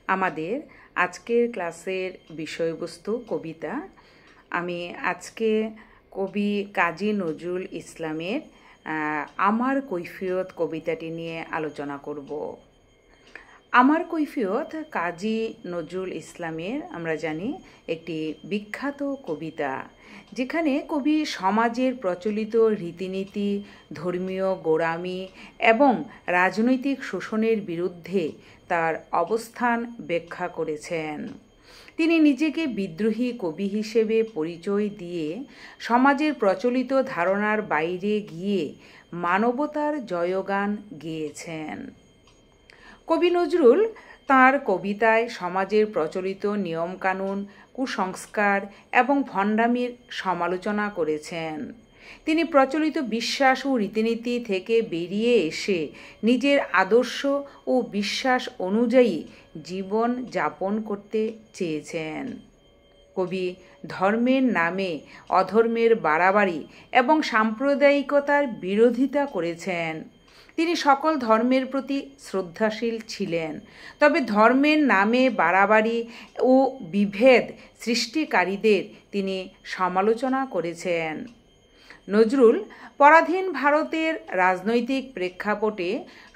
আমাদের আজকের ক্লাসের বিষয়বস্তু কবিতা। আমি আজকে কবি কাজী নজরুল ইসলামের আমার কৈফিয়ত কবিতাটি নিয়ে আলোচনা করব। আমার কৈফিয়ত কাজী নজরুল ইসলামের আমরা জানি একটি বিখ্যাত কবিতা, যেখানে কবি সমাজের প্রচলিত রীতিনীতি, ধর্মীয় গোঁড়ামি এবং রাজনৈতিক শোষণের বিরুদ্ধে তার অবস্থান ব্যাখ্যা করেছেন। তিনি নিজেকে বিদ্রোহী কবি হিসেবে পরিচয় দিয়ে সমাজের প্রচলিত ধারণার বাইরে গিয়ে মানবতার জয়গান গেয়েছেন। কবি নজরুল তাঁর কবিতায় সমাজের প্রচলিত নিয়মকানুন, কুসংস্কার এবং ভণ্ডামির সমালোচনা করেছেন। তিনি প্রচলিত বিশ্বাস ও রীতিনীতি থেকে বেরিয়ে এসে নিজের আদর্শ ও বিশ্বাস অনুযায়ী জীবন যাপন করতে চেয়েছেন। কবি ধর্মের নামে অধর্মের বাড়াবাড়ি এবং সাম্প্রদায়িকতার বিরোধিতা করেছেন। তিনি সকল ধর্মের প্রতি শ্রদ্ধাশীল ছিলেন, তবে ধর্মের নামে বাড়াবাড়ি ও বিভেদ সৃষ্টিকারীদের তিনি সমালোচনা করেছেন। নজরুল পরাধীন ভারতের রাজনৈতিক প্রেক্ষাপটে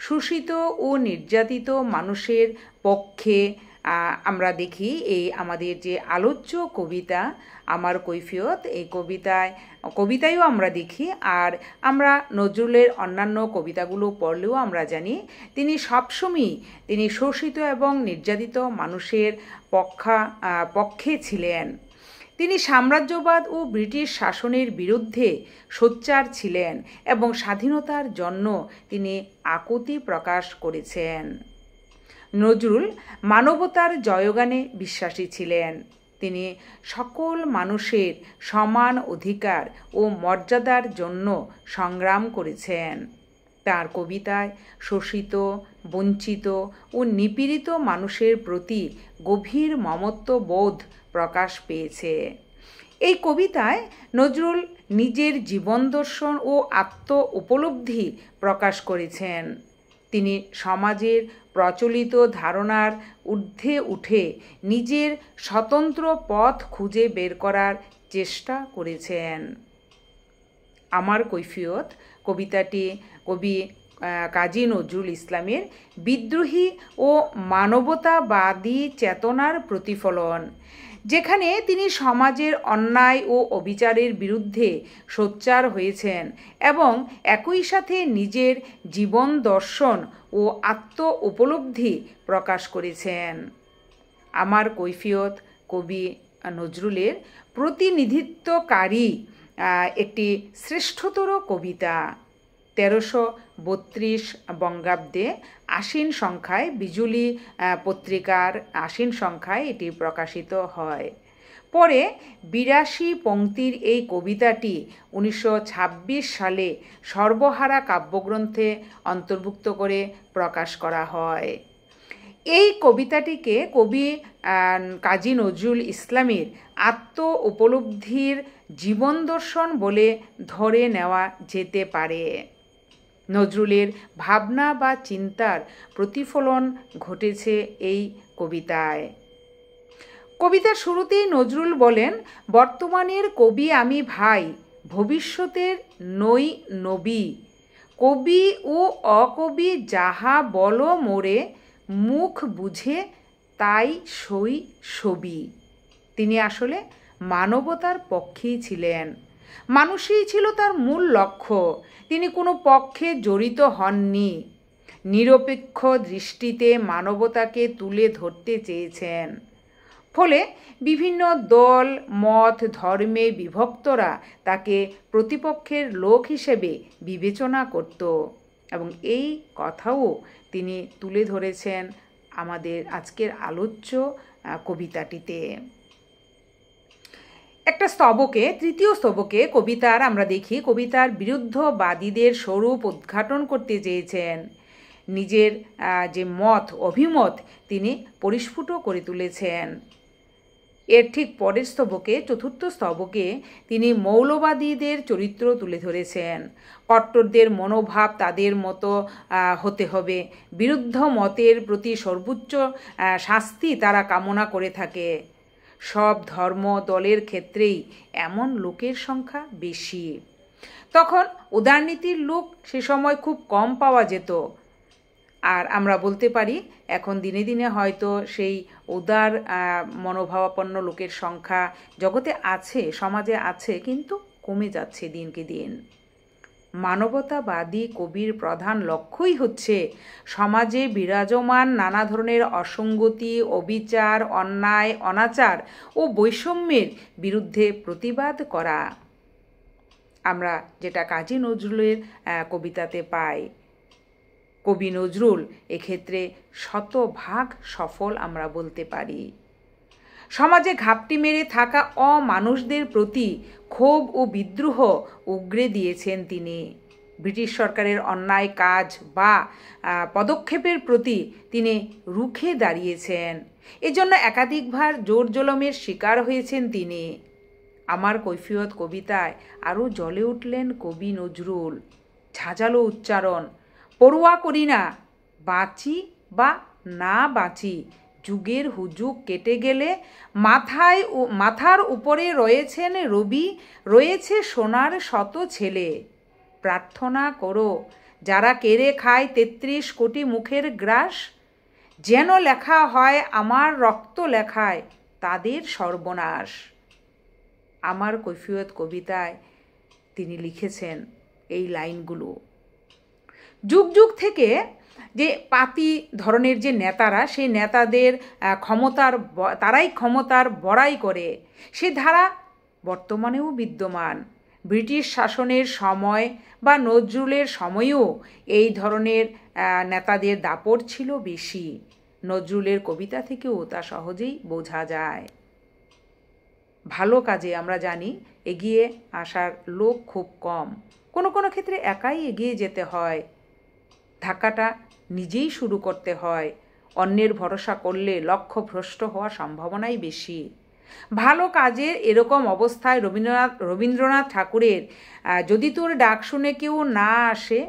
শোষিত ও নির্যাতিত মানুষের পক্ষে আমরা দেখি এই আমাদের যে আলোচ্য কবিতা আমার কৈফিয়ত, এই কবিতায়ও আমরা দেখি। আর আমরা নজরুলের অন্যান্য কবিতাগুলো পড়লেও আমরা জানি তিনি সবসময়ই তিনি শোষিত এবং নির্যাতিত মানুষের পক্ষে ছিলেন। তিনি সাম্রাজ্যবাদ ও ব্রিটিশ শাসনের বিরুদ্ধে সোচ্চার ছিলেন এবং স্বাধীনতার জন্য তিনি আকুতি প্রকাশ করেছেন। নজরুল মানবতার জয়গানে বিশ্বাসী ছিলেন। তিনি সকল মানুষের সমান অধিকার ও মর্যাদার জন্য সংগ্রাম করেছেন। তাঁর কবিতায় শোষিত, বঞ্চিত ও নিপীড়িত মানুষের প্রতি গভীর মমত্ববোধ প্রকাশ পেয়েছে। এই কবিতায় নজরুল নিজের জীবন দর্শন ও আত্ম উপলব্ধি প্রকাশ করেছেন। তিনি সমাজের প্রচলিত ধারণার ঊর্ধ্বে উঠে নিজের স্বতন্ত্র পথ খুঁজে বের করার চেষ্টা করেছেন। আমার কৈফিয়ত কবিতাটি কবি কাজী নজরুল ইসলামের বিদ্রোহী ও মানবতাবাদী চেতনার প্রতিফলন, যেখানে তিনি সমাজের অন্যায় ও অবিচারের বিরুদ্ধে সোচ্চার হয়েছেন এবং একই সাথে নিজের জীবন দর্শন ও আত্ম উপলব্ধি প্রকাশ করেছেন। আমার কৈফিয়ত কবি নজরুলের প্রতিনিধিত্বকারী একটি শ্রেষ্ঠতর কবিতা। 1332 বঙ্গাব্দে আশ্বিন সংখ্যায় বিজুলি পত্রিকার আশ্বিন সংখ্যায় এটি প্রকাশিত হয়। পরে 82 পংক্তির এই কবিতাটি 1926 সালে সর্বহারা কাব্যগ্রন্থে অন্তর্ভুক্ত করে প্রকাশ করা হয়। এই কবিতাটিকে কবি কাজী নজরুল ইসলামের আত্ম উপলব্ধির জীবন দর্শন বলে ধরে নেওয়া যেতে পারে। নজরুলের ভাবনা বা চিন্তার প্রতিফলন ঘটেছে এই কবিতায়। কবিতার শুরুতেই নজরুল বলেন, বর্তমানের কবি আমি ভাই, ভবিষ্যতের নই নবী। কবি ও অকবি যাহা বলো মোরে, মুখ বুঝে তাই সই ছবি। তিনি আসলে মানবতার পক্ষেই ছিলেন। মানুষই ছিল তার মূল লক্ষ্য। তিনি কোনো পক্ষে জড়িত হননি। নিরপেক্ষ দৃষ্টিতে মানবতাকে তুলে ধরতে চেয়েছেন। ফলে বিভিন্ন দল, মত, ধর্মে বিভক্তরা তাকে প্রতিপক্ষের লোক হিসেবে বিবেচনা করত এবং এই কথাও তিনি তুলে ধরেছেন আমাদের আজকের আলোচ্য কবিতাটিতে। একটা স্তবকে, তৃতীয় স্তবকে কবিতার আমরা দেখি কবিতার বিরুদ্ধবাদীদের স্বরূপ উদ্ঘাটন করতে চেয়েছেন। নিজের যে অভিমত তিনি পরিস্ফুট করে তুলেছেন। এর ঠিক পরের স্তবকে, চতুর্থ স্তবকে, তিনি মৌলবাদীদের চরিত্র তুলে ধরেছেন। কট্টরদের মনোভাব তাদের মতো হতে হবে, বিরুদ্ধ মতের প্রতি সর্বোচ্চ শাস্তি তারা কামনা করে থাকে। সব ধর্ম দলের ক্ষেত্রেই এমন লোকের সংখ্যা বেশি। তখন উদারনীতির লোক সে সময় খুব কম পাওয়া যেত। আর আমরা বলতে পারি এখন দিনে দিনে হয়তো সেই উদার মনোভাবাপন্ন লোকের সংখ্যা জগতে আছে, সমাজে আছে, কিন্তু কমে যাচ্ছে দিনকে দিন। মানবতাবাদী কবির প্রধান লক্ষ্যই হচ্ছে সমাজে বিরাজমান নানা ধরনের অসঙ্গতি, অবিচার, অন্যায়, অনাচার ও বৈষম্যের বিরুদ্ধে প্রতিবাদ করা। আমরা যেটা কাজী নজরুলের কবিতাতে পাই, কবি নজরুল এক্ষেত্রে শতভাগ সফল আমরা বলতে পারি। সমাজে ঘাপটি মেরে থাকা অমানুষদের প্রতি ক্ষোভ ও বিদ্রোহ উগরে দিয়েছেন তিনি। ব্রিটিশ সরকারের অন্যায় কাজ বা পদক্ষেপের প্রতি তিনি রুখে দাঁড়িয়েছেন। এজন্য একাধিকবার জোর জলমের শিকার হয়েছেন তিনি। আমার কৈফিয়ত কবিতায় আরও জ্বলে উঠলেন কবি নজরুল। ঝাঁঝালো উচ্চারণ, পরোয়া করি না, বাঁচি বা না বাঁচি, যুগের হুজুগ কেটে গেলে মাথার উপরে রয়েছেন রবি, রয়েছে সোনার শত ছেলে। প্রার্থনা করো যারা কেড়ে খায় ৩৩ কোটি মুখের গ্রাস, যেন লেখা হয় আমার রক্ত লেখায় তাদের সর্বনাশ। আমার কৈফিয়ত কবিতায় তিনি লিখেছেন এই লাইনগুলো। যুগ যুগ থেকে যে পাতি ধরনের যে নেতারা, সেই নেতাদের তারাই ক্ষমতার বড়াই করে, সে ধারা বর্তমানেও বিদ্যমান। ব্রিটিশ শাসনের সময় বা নজরুলের সময়েও এই ধরনের নেতাদের দাপট ছিল বেশি। নজরুলের কবিতা থেকেও তা সহজেই বোঝা যায়। ভালো কাজে আমরা জানি এগিয়ে আসার লোক খুব কম, কোনো কোনো ক্ষেত্রে একাই এগিয়ে যেতে হয়। ধাক্কাটা নিজেই শুরু করতে হয়। অন্যের ভরসা করলে লক্ষ্য ভ্রষ্ট হওয়ার সম্ভাবনাই বেশি। ভালো কাজের এরকম অবস্থায় রবীন্দ্রনাথ ঠাকুরের যদি তোর ডাক শুনে কেউ না আসে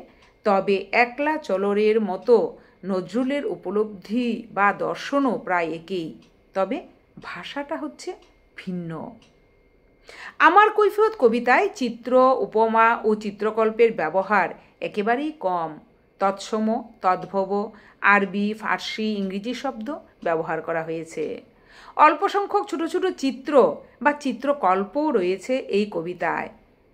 তবে একলা চলরের মতো নজরুলের উপলব্ধি বা দর্শনও প্রায় একই, তবে ভাষাটা হচ্ছে ভিন্ন। আমার কৈফিয়ত কবিতায় চিত্র, উপমা ও চিত্রকল্পের ব্যবহার একেবারেই কম। তৎসম, তদ্ভব, আরবি, ফার্সি, ইংরেজি শব্দ ব্যবহার করা হয়েছে। অল্প সংখ্যক ছোট ছোট চিত্র বা চিত্রকল্পও রয়েছে এই কবিতায়।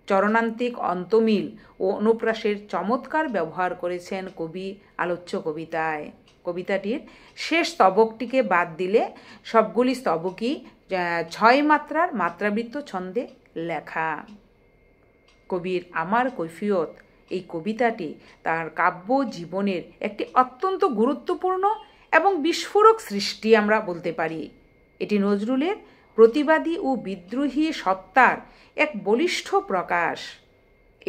চরণান্তিক অন্তমিল ও অনুপ্রাসের চমৎকার ব্যবহার করেছেন কবি আলোচ্য কবিতায়। কবিতাটির শেষ স্তবকটিকে বাদ দিলে সবগুলি স্তবকই ৬ মাত্রার মাত্রাবৃত্ত ছন্দে লেখা। কবির আমার কৈফিয়ত এই কবিতাটি তার কাব্য জীবনের একটি অত্যন্ত গুরুত্বপূর্ণ এবং বিস্ফোরক সৃষ্টি আমরা বলতে পারি। এটি নজরুলের প্রতিবাদী ও বিদ্রোহী সত্তার এক বলিষ্ঠ প্রকাশ।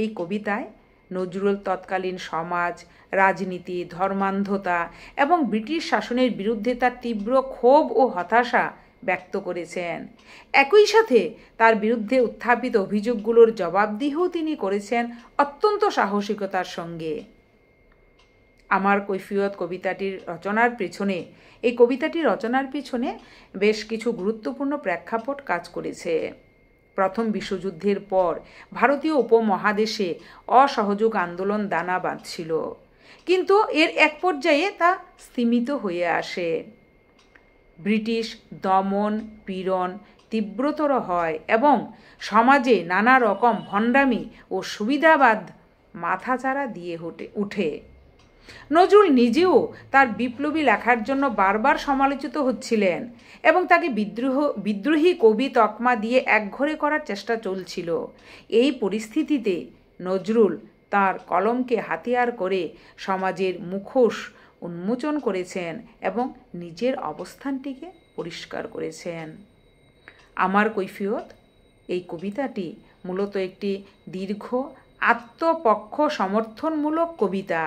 এই কবিতায় নজরুল তৎকালীন সমাজ, রাজনীতি, ধর্মান্ধতা এবং ব্রিটিশ শাসনের বিরুদ্ধে তার তীব্র ক্ষোভ ও হতাশা ব্যক্ত করেছেন। একই সাথে তার বিরুদ্ধে উত্থাপিত অভিযোগগুলোর জবাবদিহিও তিনি করেছেন অত্যন্ত সাহসিকতার সঙ্গে। আমার কৈফিয়ত এই কবিতাটির রচনার পেছনে বেশ কিছু গুরুত্বপূর্ণ প্রেক্ষাপট কাজ করেছে। প্রথম বিশ্বযুদ্ধের পর ভারতীয় উপমহাদেশে অসহযোগ আন্দোলন দানা বাঁধছিল, কিন্তু এর এক পর্যায়ে তা স্তিমিত হয়ে আসে। ব্রিটিশ দমন পীড়ন তীব্রতর হয় এবং সমাজে নানা রকম ভণ্ডামি ও সুবিধাবাদ মাথাচাড়া দিয়ে উঠে। নজরুল নিজেও তার বিপ্লবী লেখার জন্য বারবার সমালোচিত হচ্ছিলেন এবং তাকে বিদ্রোহী কবি তকমা দিয়ে একঘরে করার চেষ্টা চলছিল। এই পরিস্থিতিতে নজরুল তার কলমকে হাতিয়ার করে সমাজের মুখোশ উন্মোচন করেছেন এবং নিজের অবস্থানটিকে পরিষ্কার করেছেন। আমার কৈফিয়ত এই কবিতাটি মূলত একটি দীর্ঘ আত্মপক্ষ সমর্থনমূলক কবিতা,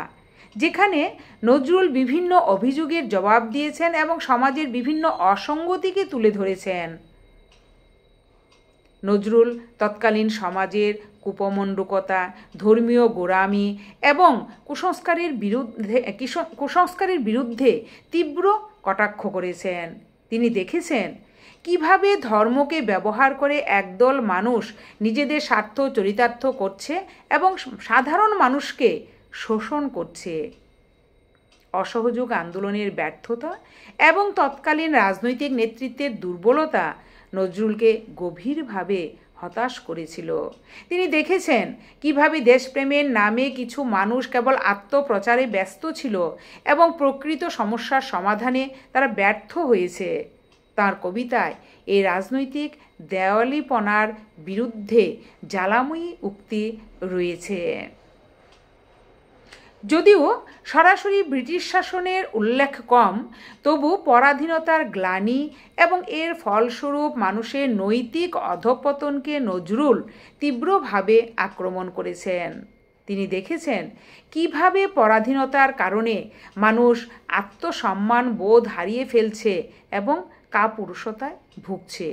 যেখানে নজরুল বিভিন্ন অভিযোগের জবাব দিয়েছেন এবং সমাজের বিভিন্ন অসঙ্গতিকে তুলে ধরেছেন। নজরুল তৎকালীন সমাজের কুপমণ্ডুকতা, ধর্মীয় গোঁড়ামি এবং কুসংস্কারের বিরুদ্ধে তীব্র কটাক্ষ করেছেন। তিনি দেখেছেন কিভাবে ধর্মকে ব্যবহার করে একদল মানুষ নিজেদের স্বার্থ চরিতার্থ করছে এবং সাধারণ মানুষকে শোষণ করছে। অসহযোগ আন্দোলনের ব্যর্থতা এবং তৎকালীন রাজনৈতিক নেতৃত্বের দুর্বলতা নজরুলকে গভীরভাবে হতাশ করেছিল। তিনি দেখেছেন কিভাবে দেশপ্রেমের নামে কিছু মানুষ কেবল আত্মপ্রচারে ব্যস্ত ছিল এবং প্রকৃত সমস্যার সমাধানে তারা ব্যর্থ হয়েছে। তাঁর কবিতায় এই রাজনৈতিক দেওয়ালিপনার বিরুদ্ধে জ্বালাময়ী উক্তি রয়েছে। যদিও সরাসরি ব্রিটিশ শাসনের উল্লেখ কম, তবু পরাধীনতার গ্লানি এবং এর ফলস্বরূপ মানুষের নৈতিক অধঃপতনকে নজরুল তীব্রভাবে আক্রমণ করেছেন। তিনি দেখেছেন কিভাবে পরাধীনতার কারণে মানুষ আত্মসম্মান বোধ হারিয়ে ফেলছে এবং কাপুরুষতায় ভুগছে।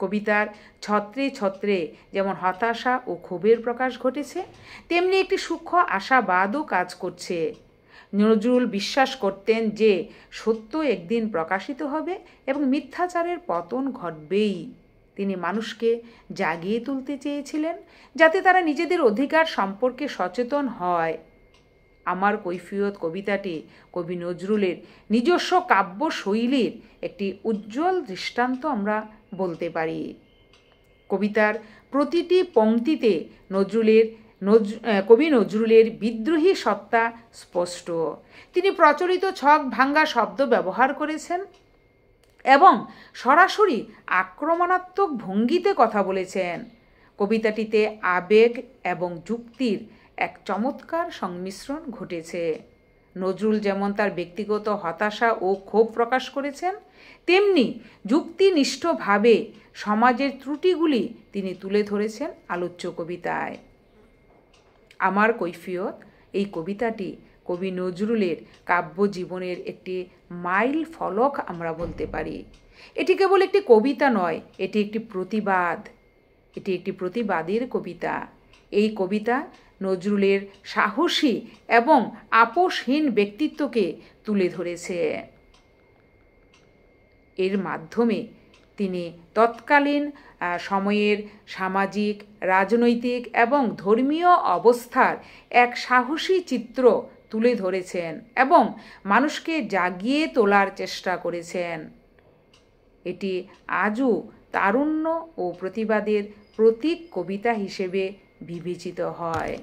কবিতার ছত্রে ছত্রে যেমন হতাশা ও ক্ষোভের প্রকাশ ঘটেছে, তেমনি একটি সূক্ষ্ম আশাবাদও কাজ করছে। নজরুল বিশ্বাস করতেন যে সত্য একদিন প্রকাশিত হবে এবং মিথ্যাচারের পতন ঘটবেই। তিনি মানুষকে জাগিয়ে তুলতে চেয়েছিলেন যাতে তারা নিজেদের অধিকার সম্পর্কে সচেতন হয়। আমার কৈফিয়ত কবিতাটি কবি নজরুলের নিজস্ব কাব্য শৈলীর একটি উজ্জ্বল দৃষ্টান্ত আমরা বলতে পারি। কবিতার প্রতিটি পংক্তিতে কবি নজরুলের বিদ্রোহী সত্তা স্পষ্ট। তিনি প্রচলিত ছক ভাঙ্গা শব্দ ব্যবহার করেছেন এবং সরাসরি আক্রমণাত্মক ভঙ্গিতে কথা বলেছেন। কবিতাটিতে আবেগ এবং যুক্তির এক চমৎকার সংমিশ্রণ ঘটেছে। নজরুল যেমন তার ব্যক্তিগত হতাশা ও ক্ষোভ প্রকাশ করেছেন, তেমনি যুক্তিনিষ্ঠভাবে সমাজের ত্রুটিগুলি তিনি তুলে ধরেছেন আলোচ্য কবিতায়। আমার কৈফিয়ত এই কবিতাটি কবি নজরুলের কাব্যজীবনের একটি মাইল ফলক আমরা বলতে পারি। এটি কেবল একটি কবিতা নয়, এটি একটি প্রতিবাদ। এটি একটি প্রতিবাদের কবিতা। এই কবিতা নজরুলের সাহসী এবং আপোষহীন ব্যক্তিত্বকে তুলে ধরেছে। এর মাধ্যমে তিনি তৎকালীন সময়ের সামাজিক, রাজনৈতিক এবং ধর্মীয় অবস্থার এক সাহসী চিত্র তুলে ধরেছেন এবং মানুষকে জাগিয়ে তোলার চেষ্টা করেছেন। এটি আজও তারুণ্য ও প্রতিবাদের প্রতীক কবিতা হিসেবে বিবেচিত হয়।